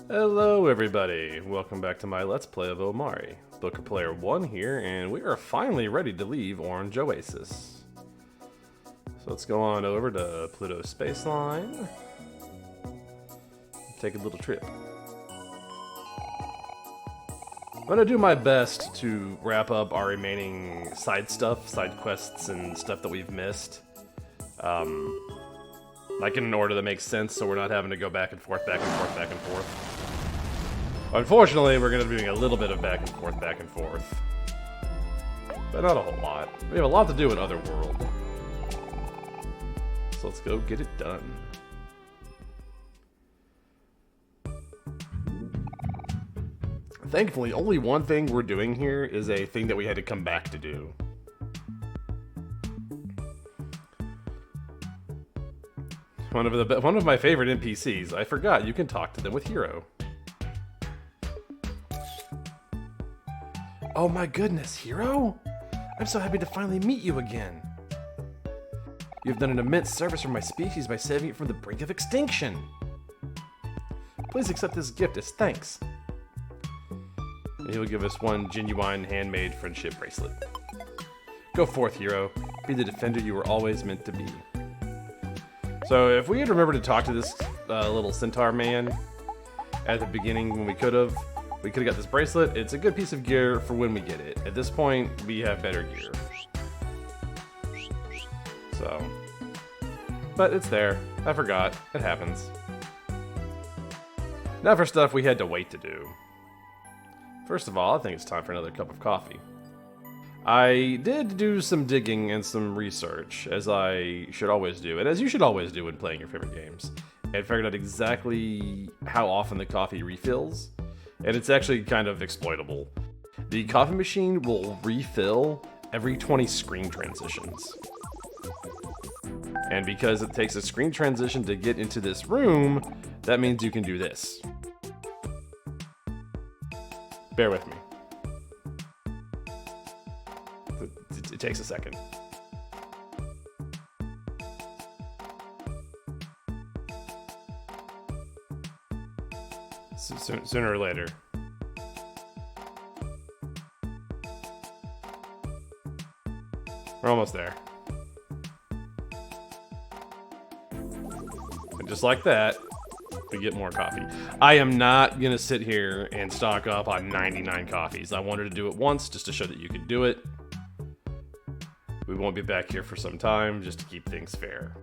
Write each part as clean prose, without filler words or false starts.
Hello everybody, welcome back to my Let's Play of Omori. Booker Player 1 here, and we are finally ready to leave Orange Oasis. So let's go on over to Pluto Spaceline. Take a little trip. I'm gonna do my best to wrap up our remaining side stuff, side quests, and stuff that we've missed. Like in an order that makes sense, so we're not having to go back and forth, back and forth, back and forth. Unfortunately, we're going to be doing a little bit of back and forth, but not a whole lot. We have a lot to do in Otherworld. So let's go get it done. Thankfully, only one thing we're doing here is a thing that we had to come back to do. One of my favorite NPCs. I forgot you can talk to them with Hero. Oh my goodness, Hero! I'm so happy to finally meet you again. You've done an immense service for my species by saving it from the brink of extinction. Please accept this gift as thanks. And he will give us one genuine handmade friendship bracelet. Go forth, Hero. Be the defender you were always meant to be. So if we had remembered to talk to this little centaur man at the beginning when we could have got this bracelet. It's a good piece of gear for when we get it. At this point, we have better gear. So, but it's there. I forgot. It happens. Now for stuff we had to wait to do. First of all, I think it's time for another cup of coffee. I did do some digging and some research, as I should always do, and as you should always do when playing your favorite games, and figured out exactly how often the coffee refills, and it's actually kind of exploitable. The coffee machine will refill every 20 screen transitions. And because it takes a screen transition to get into this room, that means you can do this. Bear with me. It takes a second. Sooner or later. We're almost there. And just like that, we get more coffee. I am not gonna sit here and stock up on 99 coffees. I wanted to do it once just to show that you could do it. We won't be back here for some time, just to keep things fair.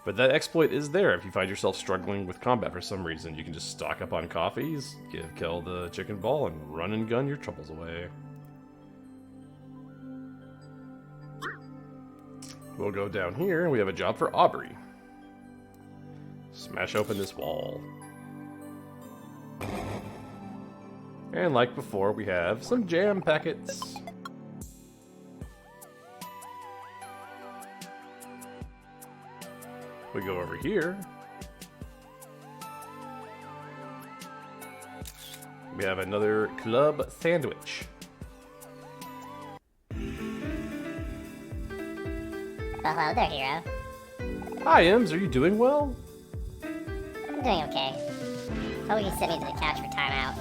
But that exploit is there if you find yourself struggling with combat for some reason. You can just stock up on coffees, kill the chicken ball, and run and gun your troubles away. We'll go down here, and we have a job for Aubrey. Smash open this wall. And like before, we have some jam packets. We go over here. We have another club sandwich. Well, hello there, Hero. Hi, Ems. Are you doing well? I'm doing okay. Hope you can send me to the couch for timeout.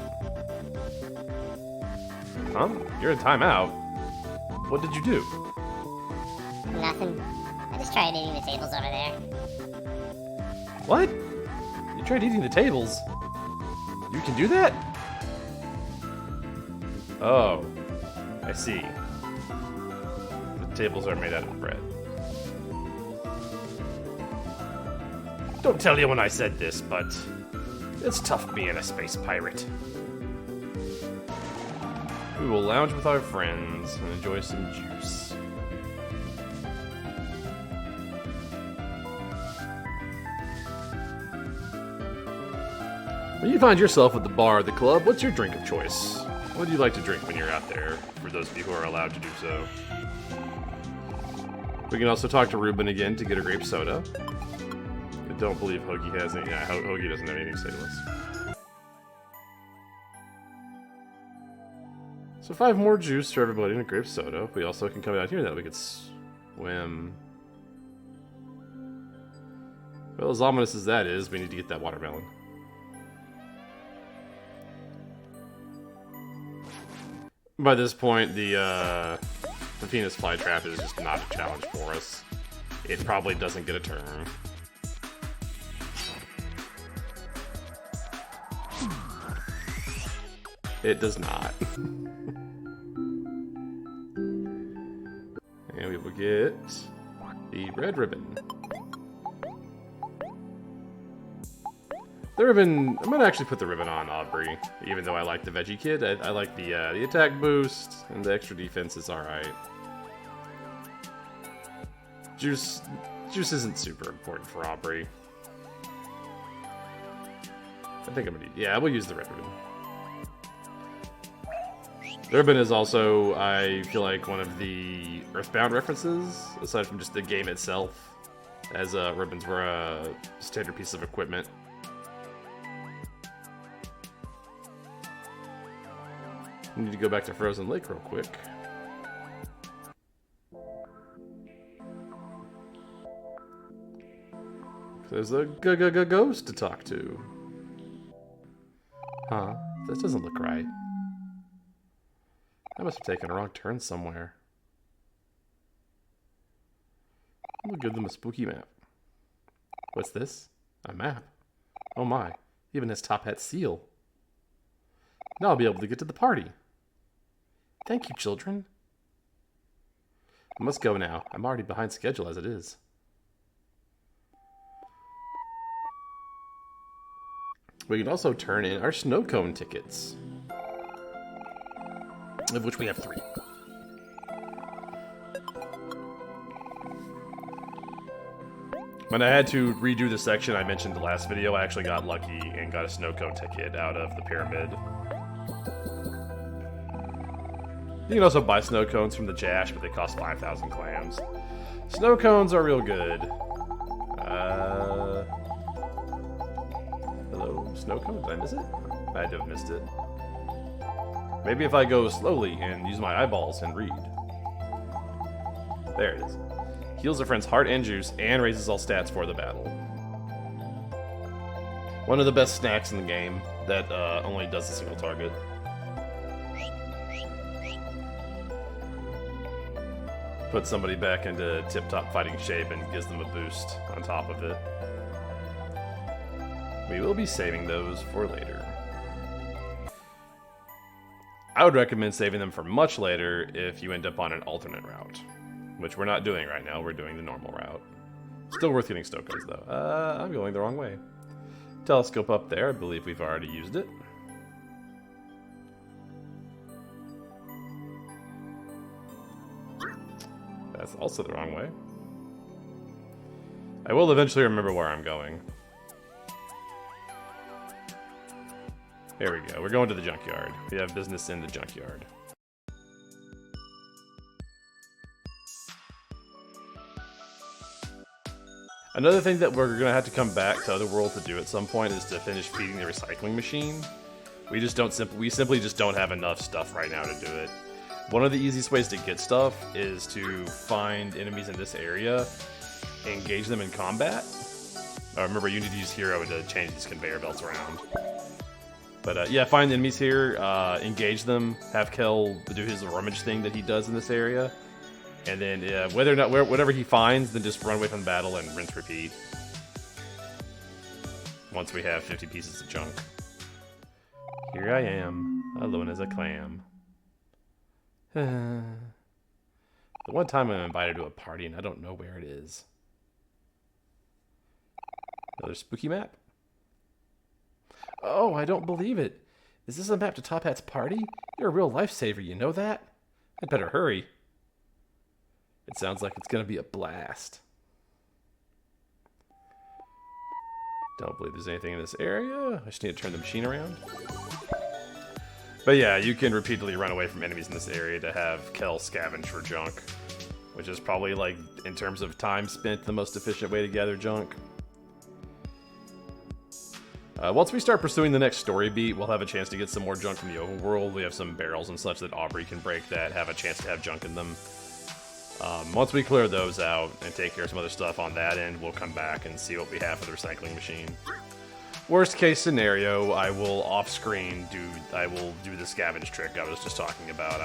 Huh? You're in timeout? What did you do? Nothing. I just tried eating the tables over there. What? You tried eating the tables? You can do that? Oh, I see. The tables are made out of bread. Don't tell you when I said this, but it's tough being a space pirate. We will lounge with our friends and enjoy some juice. When you find yourself at the bar or the club, what's your drink of choice? What do you like to drink when you're out there, for those of you who are allowed to do so? We can also talk to Ruben again to get a grape soda. I don't believe Hoagie has any. Yeah, Hoagie doesn't have anything to say to us. So 5 more juice for everybody and a grape soda. We also can come out here now. We could swim. Well, as ominous as that is, we need to get that watermelon. By this point, the Venus flytrap is just not a challenge for us. It probably doesn't get a turn. It does not. And we will get the red ribbon. The ribbon, I'm gonna actually put the ribbon on Aubrey, even though I like the Veggie Kid. I like the attack boost, and the extra defense is alright. Juice isn't super important for Aubrey. I think I'm gonna, yeah, we'll use the red ribbon. The ribbon is also, I feel like, one of the Earthbound references, aside from just the game itself, as ribbons were a standard piece of equipment. I need to go back to Frozen Lake real quick. There's a ghost to talk to. Huh? This doesn't look right. I must have taken a wrong turn somewhere. We'll give them a spooky map. What's this? A map? Oh my, even has Top Hat's seal. Now I'll be able to get to the party. Thank you, children. I must go now. I'm already behind schedule as it is. We can also turn in our snow cone tickets, of which we have 3. When I had to redo the section I mentioned in the last video, I actually got lucky and got a snow cone ticket out of the pyramid. You can also buy snow cones from the Jash, but they cost 5,000 clams. Snow cones are real good. Hello, snow cone? Did I miss it? I had to have missed it. Maybe if I go slowly and use my eyeballs and read. There it is. Heals a friend's heart and juice and raises all stats for the battle. One of the best snacks in the game that only does a single target. Puts somebody back into tip-top fighting shape and gives them a boost on top of it. We will be saving those for later. I would recommend saving them for much later if you end up on an alternate route, which we're not doing right now. We're doing the normal route. Still worth getting snow cones, though. I'm going the wrong way. Telescope up there. I believe we've already used it. That's also the wrong way. I will eventually remember where I'm going. There we go. We're going to the junkyard. We have business in the junkyard. Another thing that we're going to have to come back to Otherworld to do at some point is to finish feeding the recycling machine. We simply just don't have enough stuff right now to do it. One of the easiest ways to get stuff is to find enemies in this area, engage them in combat. Remember, you need to use Hero to change these conveyor belts around. But yeah, find enemies here, engage them, have Kel do his rummage thing that he does in this area, and then whatever he finds, then just run away from the battle and rinse repeat. Once we have 50 pieces of junk. Here I am, alone as a clam. The one time I'm invited to a party and I don't know where it is. Another spooky map. Oh, I don't believe it. Is this a map to Top Hat's party? You're a real lifesaver, you know that? I'd better hurry. It sounds like it's gonna be a blast. Don't believe there's anything in this area. I just need to turn the machine around. But yeah, you can repeatedly run away from enemies in this area to have Kel scavenge for junk, which is probably, like, in terms of time spent, the most efficient way to gather junk. Once we start pursuing the next story beat, we'll have a chance to get some more junk from the overworld. We have some barrels and such that Aubrey can break that have a chance to have junk in them. Once we clear those out and take care of some other stuff on that end, we'll come back and see what we have for the recycling machine. Worst case scenario, I will off screen do the scavenge trick I was just talking about.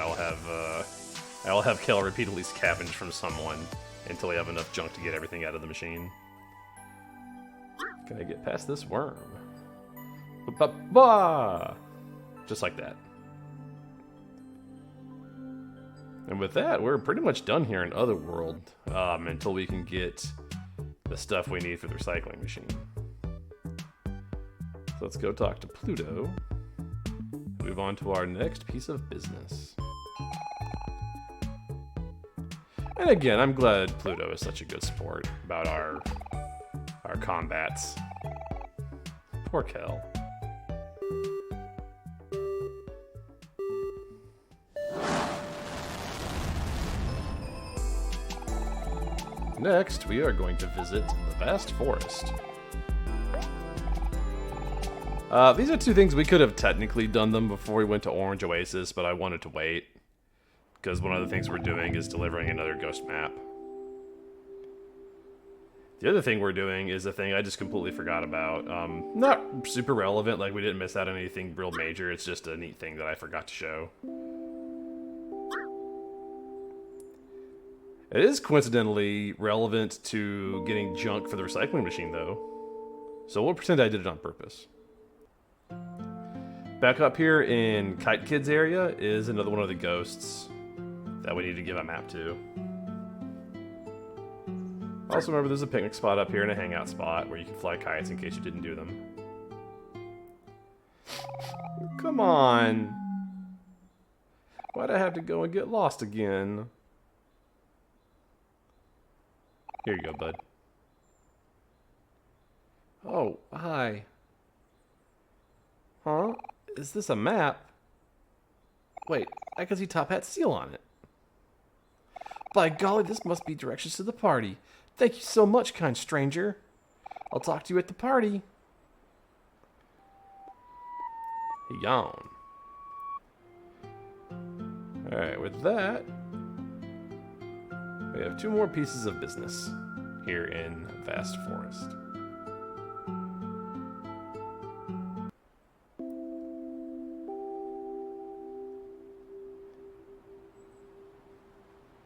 I'll have Kel repeatedly scavenge from someone until we have enough junk to get everything out of the machine. Can I get past this worm? Ba-ba-ba! Just like that. And with that, we're pretty much done here in Otherworld, until we can get the stuff we need for the recycling machine. So let's go talk to Pluto. Move on to our next piece of business. And again, I'm glad Pluto is such a good sport about our combats. Poor Kel. Next, we are going to visit the vast forest. These are two things we could have technically done them before we went to Orange Oasis, but I wanted to wait. Because one of the things we're doing is delivering another ghost map. The other thing we're doing is a thing I just completely forgot about. Not super relevant, like we didn't miss out on anything real major, it's just a neat thing that I forgot to show. It is coincidentally relevant to getting junk for the recycling machine, though. So we'll pretend I did it on purpose. Back up here in Kite Kid's area is another one of the ghosts that we need to give a map to. Also remember there's a picnic spot up here and a hangout spot where you can fly kites in case you didn't do them. Come on! Why'd I have to go and get lost again? Here you go, bud. Oh, hi. Huh? Is this a map? Wait, I can see Top Hat's seal on it. By golly, this must be directions to the party. Thank you so much, kind stranger. I'll talk to you at the party. He yawned. Alright, with that, we have two more pieces of business here in Vast Forest.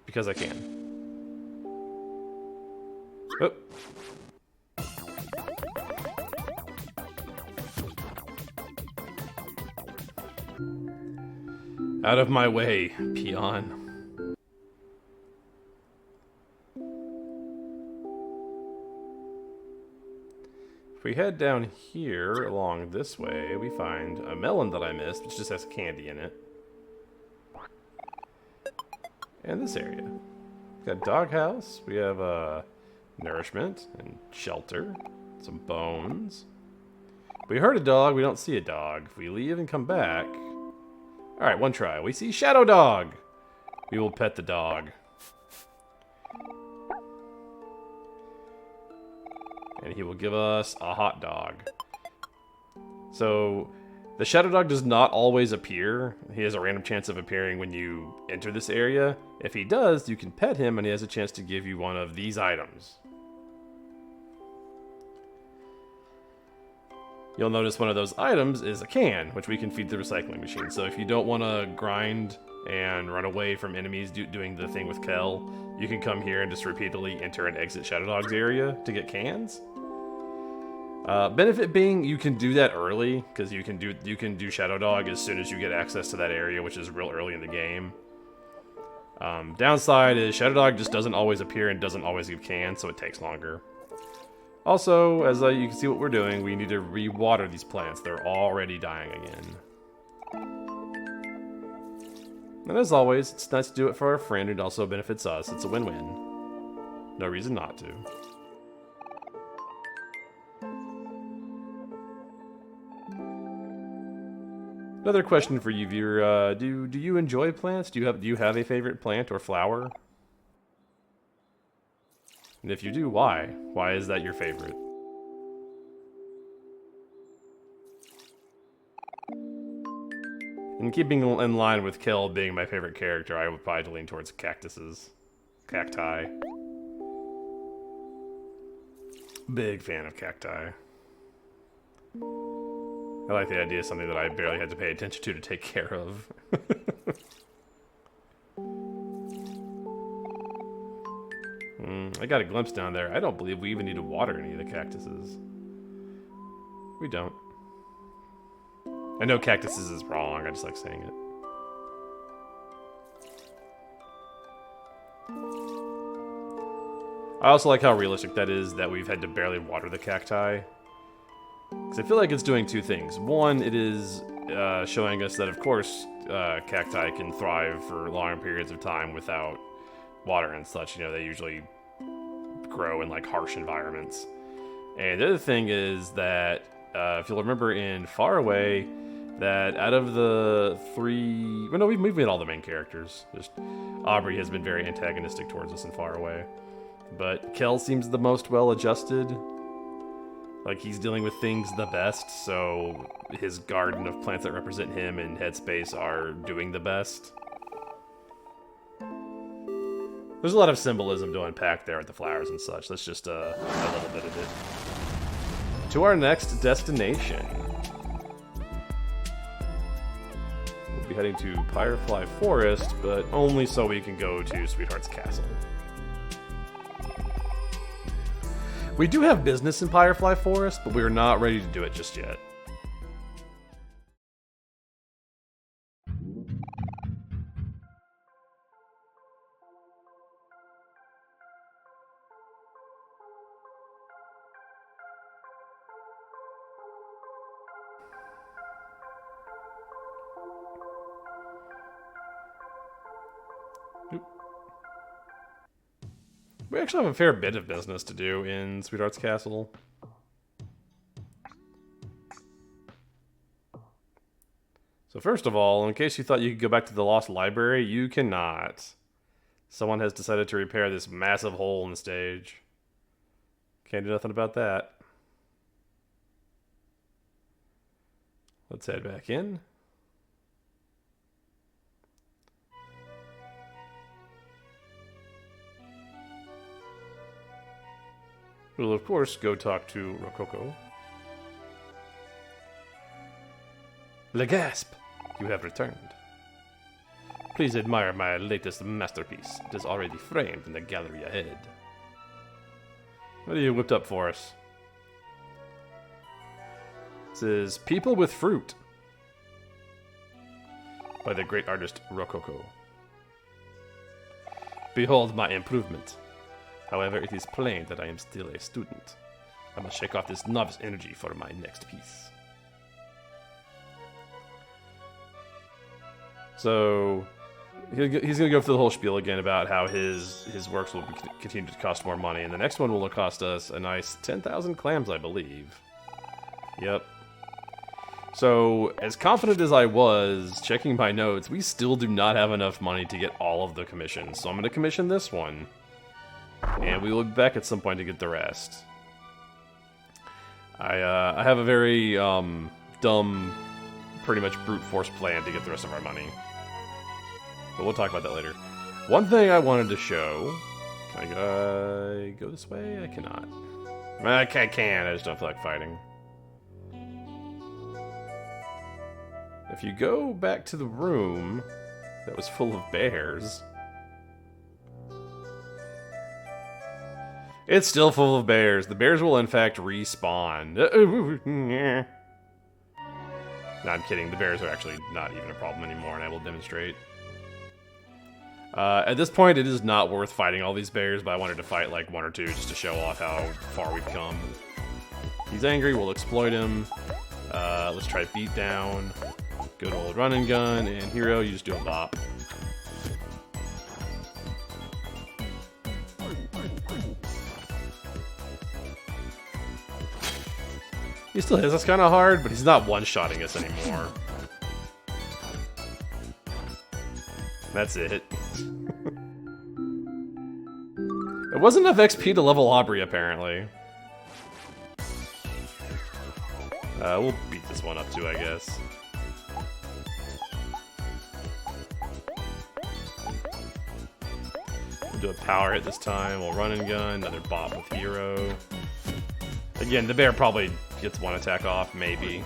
Because I can. Oh. Out of my way, peon. If we head down here along this way, we find a melon that I missed, which just has candy in it. And this area. We've got doghouse, we have nourishment and shelter, some bones. We heard a dog, we don't see a dog. If we leave and come back... Alright, one try. We see Shadow Dog! We will pet the dog. And he will give us a hot dog. So, the Shadow Dog does not always appear. He has a random chance of appearing when you enter this area. If he does, you can pet him and he has a chance to give you one of these items. You'll notice one of those items is a can, which we can feed the recycling machine. So if you don't want to grind and run away from enemies doing the thing with Kel, you can come here and just repeatedly enter and exit Shadow Dog's area to get cans. Benefit being you can do that early, because you can do Shadow Dog as soon as you get access to that area, which is real early in the game. Downside is Shadow Dog just doesn't always appear and doesn't always give cans, so it takes longer. Also, as you can see what we're doing, we need to re-water these plants. They're already dying again. And as always, it's nice to do it for our friend. It also benefits us. It's a win-win. No reason not to. Another question for you, viewer. Do you enjoy plants? Do you have a favorite plant or flower? And if you do, why? Why is that your favorite? And keeping in line with Kel being my favorite character, I would probably lean towards cactuses. Cacti. Big fan of cacti. I like the idea of something that I barely had to pay attention to take care of. I got a glimpse down there. I don't believe we even need to water any of the cactuses. We don't. I know cactuses is wrong, I just like saying it. I also like how realistic that is, that we've had to barely water the cacti. Because I feel like it's doing two things. One, it is showing us that, of course, cacti can thrive for long periods of time without water and such. You know, they usually grow in, like, harsh environments. And the other thing is that, if you'll remember in Far Away, that out of the three... Well, no, we've made all the main characters. Just Aubrey has been very antagonistic towards us in Far Away. But Kel seems the most well-adjusted. Like, he's dealing with things the best, so his garden of plants that represent him and Headspace are doing the best. There's a lot of symbolism to unpack there with the flowers and such. That's just a little bit of it. To our next destination. We'll be heading to Firefly Forest, but only so we can go to Sweetheart's Castle. We do have business in Firefly Forest, but we are not ready to do it just yet. We actually have a fair bit of business to do in Sweetheart's Castle. So first of all, in case you thought you could go back to the Lost Library, you cannot. Someone has decided to repair this massive hole in the stage. Can't do nothing about that. Let's head back in. We'll, of course, go talk to Rococo. Legasp! You have returned. Please admire my latest masterpiece. It is already framed in the gallery ahead. What have you whipped up for us? This is People with Fruit by the great artist Rococo. Behold my improvement. However, it is plain that I am still a student. I must shake off this novice energy for my next piece. So, he's going to go through the whole spiel again about how his works will continue to cost more money, and the next one will cost us a nice 10,000 clams, I believe. Yep. So, as confident as I was, checking my notes, we still do not have enough money to get all of the commissions, so I'm going to commission this one. And we will be back at some point to get the rest. I have a very dumb, pretty much brute force plan to get the rest of our money. But we'll talk about that later. One thing I wanted to show... Can I go this way? I cannot. I can, I just don't feel like fighting. If you go back to the room that was full of bears... It's still full of bears. The bears will, in fact, respawn. No, I'm kidding. The bears are actually not even a problem anymore, and I will demonstrate. At this point, it is not worth fighting all these bears, but I wanted to fight like one or two just to show off how far we've come. He's angry. We'll exploit him. Let's try beat down. Good old run and gun. And hero, you just do a bop. He still hits us kind of hard, but he's not one-shotting us anymore. That's it. It wasn't enough XP to level Aubrey, apparently. We'll beat this one up too, I guess. We'll do a power hit this time. We'll run and gun. Another bop with hero. Again, the bear probably gets one attack off, maybe.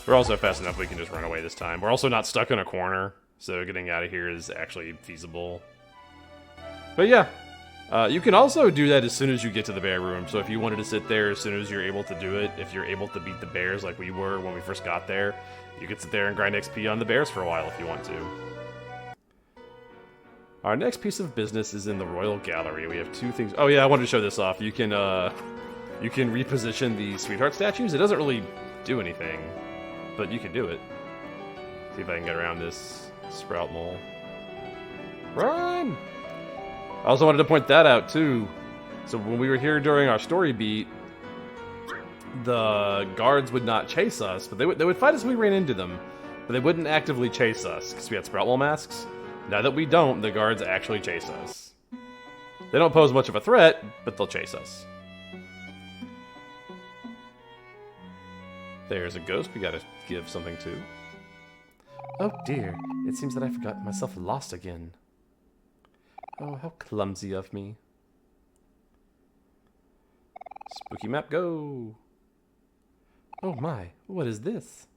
We're also fast enough we can just run away this time. We're also not stuck in a corner, so getting out of here is actually feasible. But yeah, you can also do that as soon as you get to the bear room. So if you wanted to sit there as soon as you're able to do it, if you're able to beat the bears like we were when we first got there, you could sit there and grind XP on the bears for a while if you want to. Our next piece of business is in the Royal Gallery. We have two things. Oh yeah, I wanted to show this off. You can reposition the sweetheart statues. It doesn't really do anything, but you can do it. See if I can get around this sprout mole. Run! I also wanted to point that out too. So when we were here during our story beat, the guards would not chase us, but they would fight us when we ran into them, but they wouldn't actively chase us because we had sprout mole masks. Now that we don't, the guards actually chase us. They don't pose much of a threat, but they'll chase us. There's a ghost we gotta give something to. Oh dear, it seems that I forgot myself lost again. Oh, how clumsy of me. Spooky map, go! Oh my, what is this?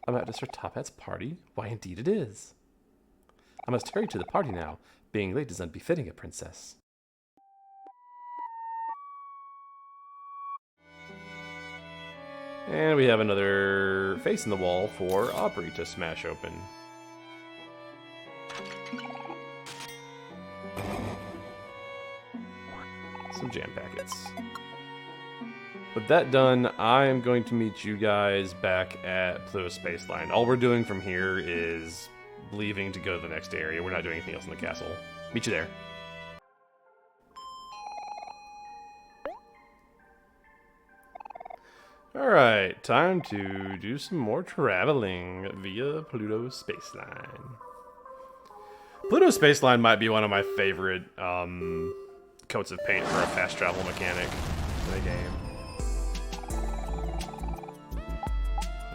I'm at Mr. Top Hat's party? Why, indeed it is. I must hurry to the party now. Being late is unbefitting a princess. And we have another face in the wall for Omori to smash open. Some jam packets. With that done, I am going to meet you guys back at Pluto Spaceline. All we're doing from here is leaving to go to the next area. We're not doing anything else in the castle. Meet you there. Alright, time to do some more traveling via Pluto Spaceline. Pluto Spaceline might be one of my favorite coats of paint for a fast travel mechanic in the game.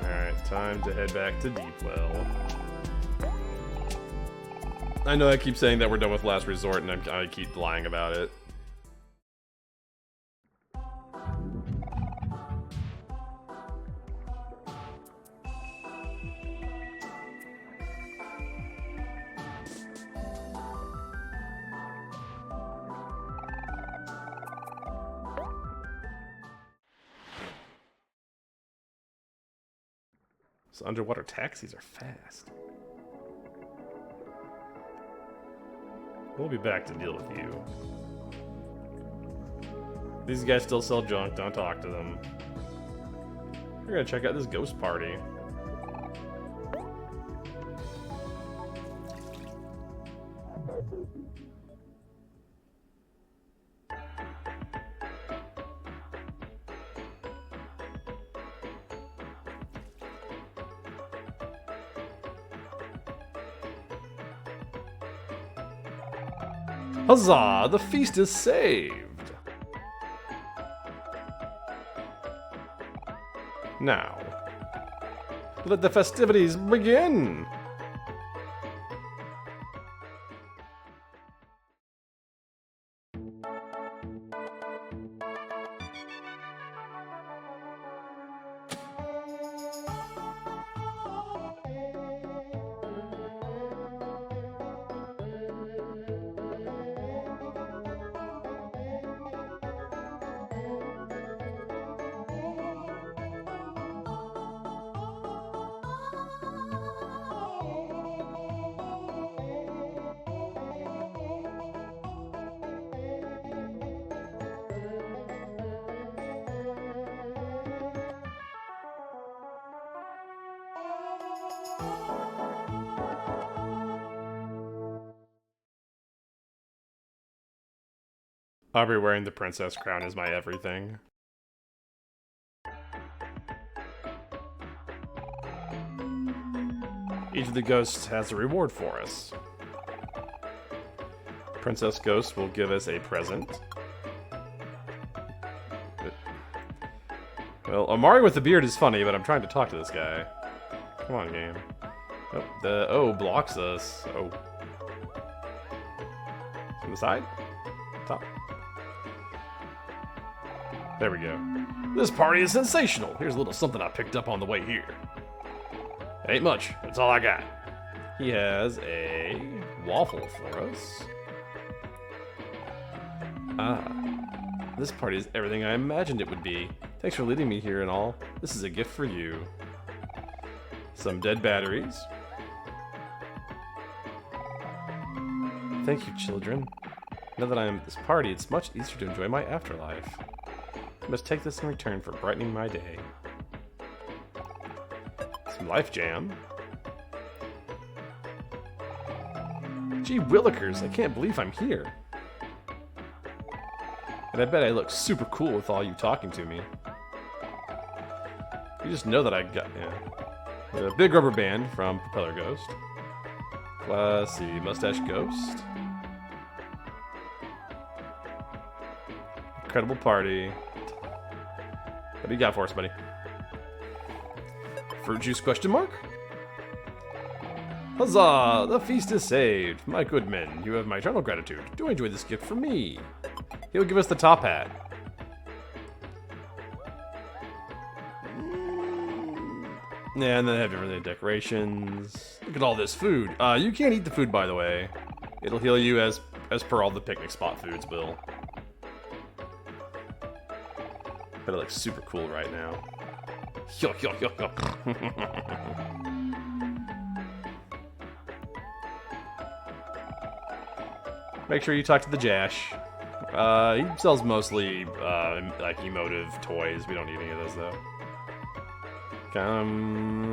Alright, time to head back to Deepwell. I know I keep saying that we're done with Last Resort, and I keep lying about it. So underwater taxis are fast. We'll be back to deal with you. These guys still sell junk, don't talk to them. We're gonna check out this ghost party. Huzzah! The feast is saved! Now, let the festivities begin! Aubrey wearing the princess crown is my everything. Each of the ghosts has a reward for us. Princess Ghost will give us a present. Well, Omori with the beard is funny, but I'm trying to talk to this guy. Come on, game. Oh, the O blocks us. Oh. From the side? Top. There we go. This party is sensational. Here's a little something I picked up on the way here. Ain't much. That's all I got. He has a waffle for us. Ah. This party is everything I imagined it would be. Thanks for leading me here and all. This is a gift for you. Some dead batteries. Thank you, children. Now that I am at this party, it's much easier to enjoy my afterlife. I must take this in return for brightening my day. Some life jam. Gee willikers, I can't believe I'm here. And I bet I look super cool with all you talking to me. You just know that I got, yeah. A big rubber band from Propeller Ghost. Classy Mustache Ghost. Incredible party. What do you got for us, buddy? Fruit juice question mark? Huzzah! The feast is saved. My good men, you have my eternal gratitude. Do enjoy this gift from me. He'll give us the top hat. Yeah, and then they have different decorations. Look at all this food. You can't eat the food, by the way. It'll heal you as per all the picnic spot foods will. But it looks super cool right now. Yo, yo, yo, yo. Make sure you talk to the Jash. He sells mostly like emotive toys. We don't need any of those though. I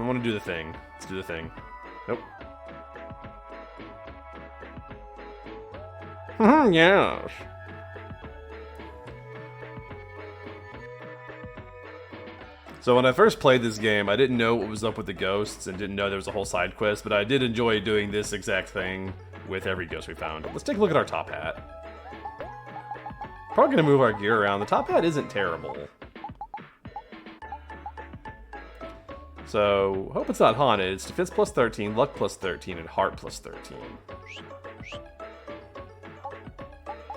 want to do the thing. Let's do the thing. Nope. Yes. So when I first played this game, I didn't know what was up with the ghosts and didn't know there was a whole side quest, but I did enjoy doing this exact thing with every ghost we found. Let's take a look at our top hat. Probably gonna move our gear around. The top hat isn't terrible. So, hope it's not haunted. It's defense plus 13, luck plus 13, and heart plus 13.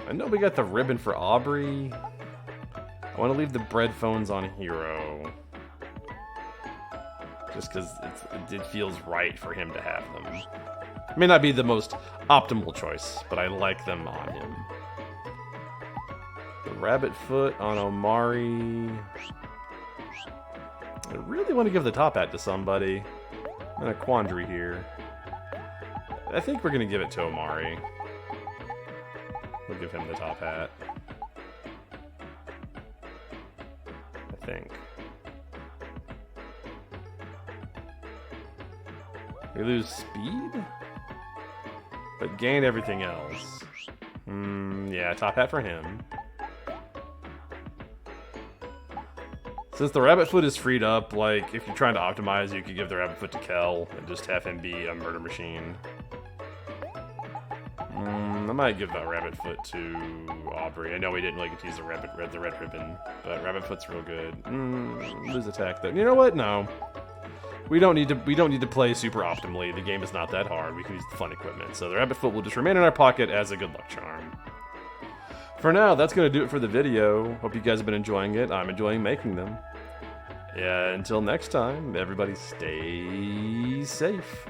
I know we got the ribbon for Aubrey. I want to leave the bread phones on Hero. Just because it feels right for him to have them. It may not be the most optimal choice, but I like them on him. The rabbit foot on Omori. I really want to give the top hat to somebody. I'm in a quandary here. I think we're going to give it to Omori. We'll give him the top hat. I think. We lose speed? But gain everything else. Yeah, top hat for him. Since the rabbit foot is freed up, like, if you're trying to optimize, you could give the rabbit foot to Kel and just have him be a murder machine. I might give that rabbit foot to Aubrey. I know we didn't really get to use the red ribbon, but rabbit foot's real good. Lose attack though. You know what? No. We don't need to play super optimally. The game is not that hard. We can use the fun equipment. So the rabbit foot will just remain in our pocket as a good luck charm. For now, that's going to do it for the video. Hope you guys have been enjoying it. I'm enjoying making them. Yeah, until next time, everybody stay safe.